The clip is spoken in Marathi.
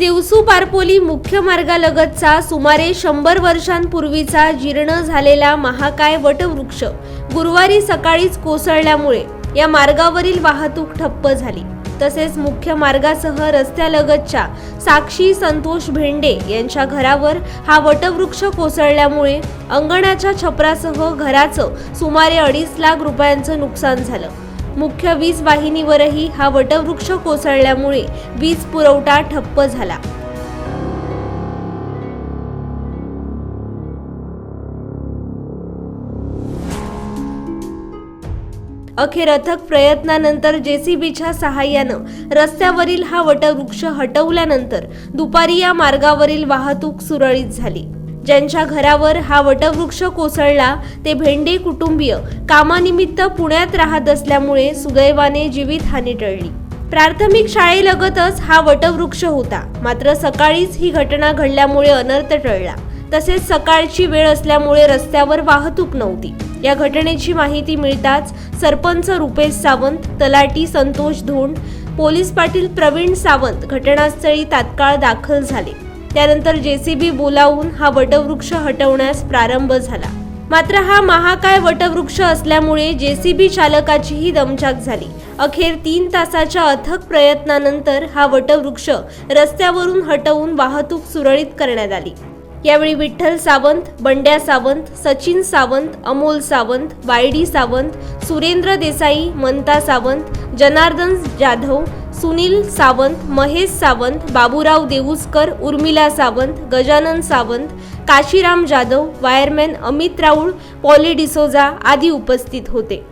देवसू पारपोली मुख्य मार्गालगतचा सुमारे 100 वर्षांपूर्वीचा जीर्ण झालेला महाकाय वटवृक्ष गुरुवारी सकाळीच कोसळल्यामुळे या मार्गावरील वाहतूक ठप्प झाली। तसेच मुख्य मार्गासह रस्त्यालगतच्या साक्षी संतोष भेंडे यांच्या घरावर हा वटवृक्ष कोसळल्यामुळे अंगणाच्या छपरासह घराचं सुमारे 2.5 लाख रुपयांचं नुकसान झालं। मुख्य वीज वाहिनीवरही हा वटवृक्ष कोसळल्यामुळे वीज पुरवठा ठप्प झाला। अखेर अथक प्रयत्नानंतर जेसीबीच्या सहाय्यानं रस्त्यावरील हा वटवृक्ष हटवल्यानंतर दुपारी या मार्गावरील वाहतूक सुरळीत झाली। ज्यांच्या घरावर हा वटवृक्ष कोसळला ते भेंडे कुटुंबीय कामानिमित्त पुण्यात राहत असल्यामुळे सुदैवाने जीवितहानी टळली। प्राथमिक शाळेलगतच हा वटवृक्ष होता, मात्र सकाळीच ही घटना घडल्यामुळे अनर्थ टळला। तसेच सकाळची वेळ असल्यामुळे रस्त्यावर वाहतूक नव्हती। या घटनेची माहिती मिळताच सरपंच रुपेश सावंत, तलाठी संतोष धोंड, पोलीस पाटील प्रवीण सावंत घटनास्थळी तात्काळ दाखल झाले। त्यानंतर जेसीबी बोलावून हा वटवृक्ष हटवण्यास प्रारंभ झाला। मात्र हा महाकाय वटवृक्ष असल्यामुळे जेसीबी चालकाचीही दमछाक झाली। अखेर 3 तासाच्या अथक प्रयत्नानंतर हा वटवृक्ष रस्त्यावरून हटवून वाहतूक सुरळीत करण्यात आली। यावेळी विठ्ठल सावंत, बंड्या सावंत, सचिन सावंत, अमोल सावंत, वायडी सावंत, सुरेंद्र देसाई, ममता सावंत, जनार्दन जाधव, सुनील सावंत, महेश सावंत, बाबूराव देऊसकर, उर्मिला सावंत, गजानन सावंत, काशीराम जाधव, वायरमॅन अमित राऊळ, पॉली डिसोजा आदी उपस्थित होते।